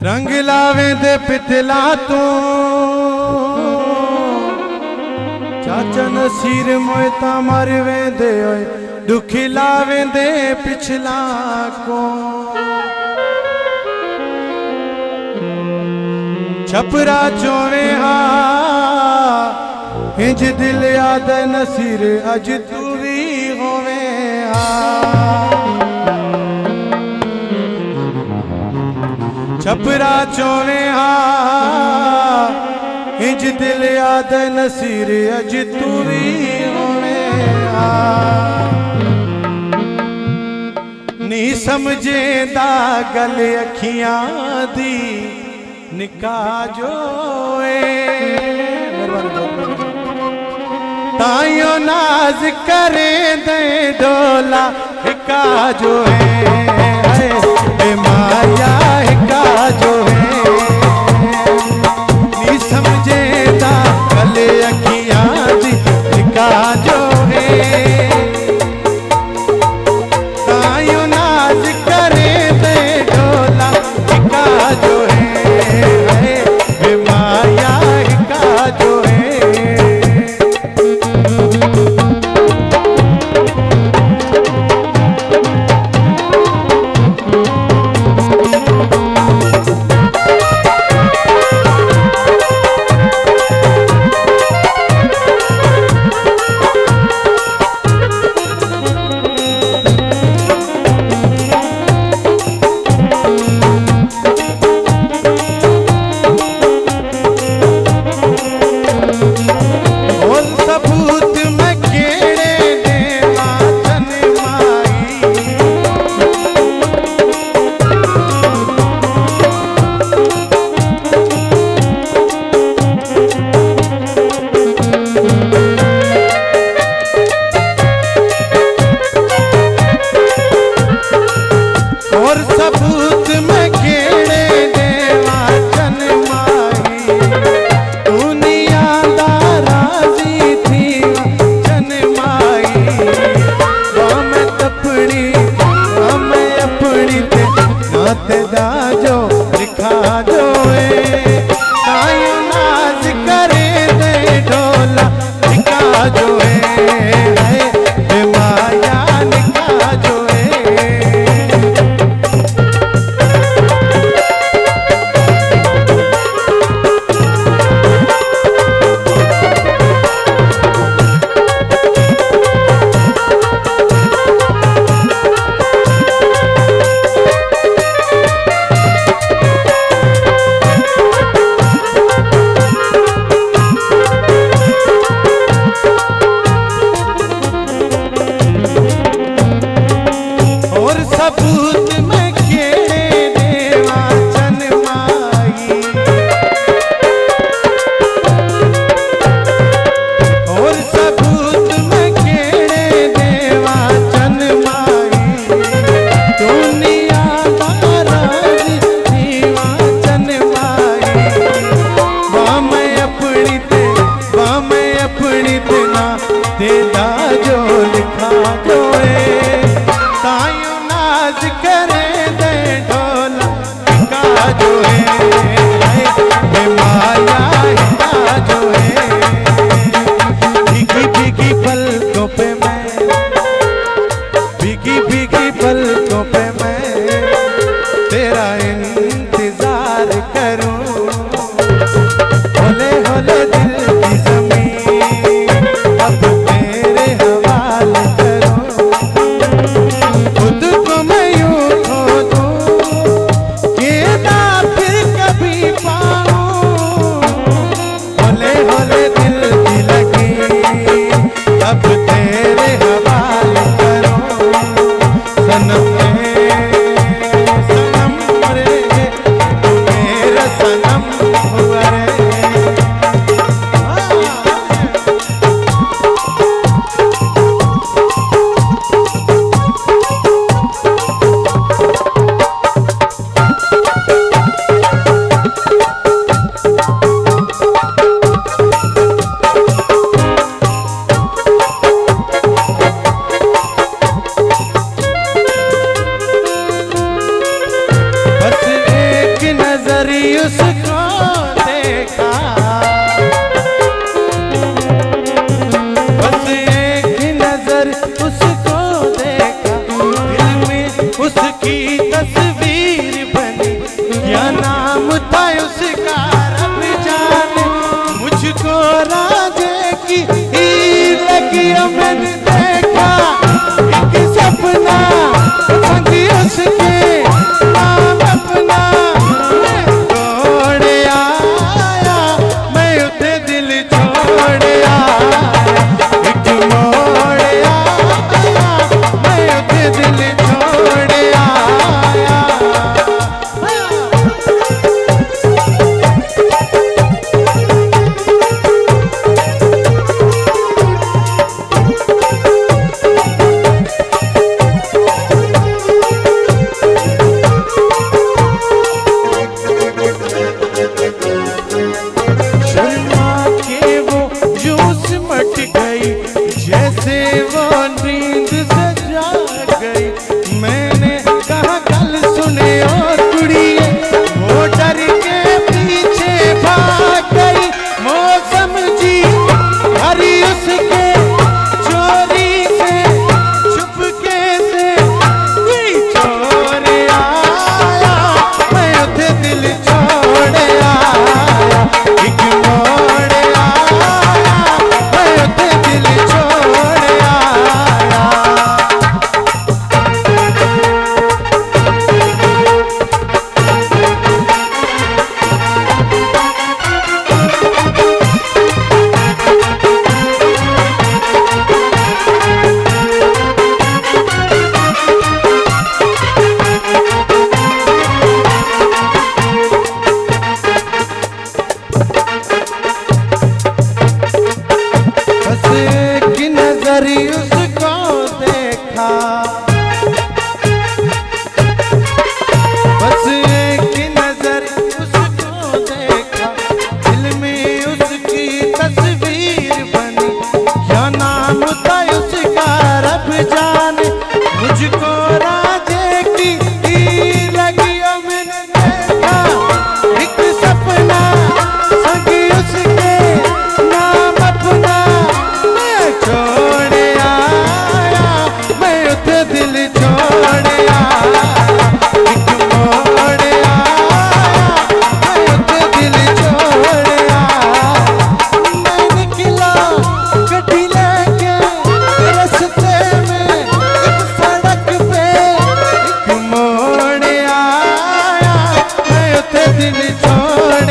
रंग लावे दे पितला तू चाचा नसीर मोयता मर वेंदे ओए दुखी लावे दे पिछला को छपरा चोवे हा इंज दिल याद नसीर अज तू भी होवे हा छपरा चोवे हा इंज दिल याद नसीर अज तू भी होवे हा नी समझेंदा गल अखियां दी निकाह जो ताइयों नाज करे दे डोला हिका जो है माया हिका जो है नी समझेदा गले अखियां दी निकाह जो है ताइयों नाज करे दे डोला हिका जो है माया हिका जो है सनम रे तू मेरा क्या नाम था उसका रब जाने, मुझको राजे की हीर लगी। मैंने देखा एक सपना संगी उसके नाम अपना, मैं तोड़ आया, मैं उसे दिल छोड़ आया, एक मोड़ आया, मैं उसे दिल छोड़ आया। शर्मा के वो यूं सिमट गई जैसे वो नींद से जाग गई। मैंने कहा कल सुने ओ कुड़िए, वो डर के पीछे भाग गई। मौसम जी हरी उसके चोरी से चुपके से कोई चोर आया, मैं उसे दिल छोड़ आया, एक मोड़ आया, मैं उसे दिल छोड़ आया। बस एक नजर उसको देखा, बस एक नजर उसको देखा, दिल में उसकी तस्वीर बनी। क्या नाम था उसका रब जाने, मुझको राजे की हीर लगी। मैंने देखा एक सपना संगी उसके नाम अपना, मैं छोड़ आया, मैं उसे दिल छोड़ आया, एक मोड़ आया, मैं उसे दिल छोड़ आया। मैं निकला गड्डी लेके रास्ते में, एक सड़क पे एक मोड़ आया, मैं उसे दिल छोड़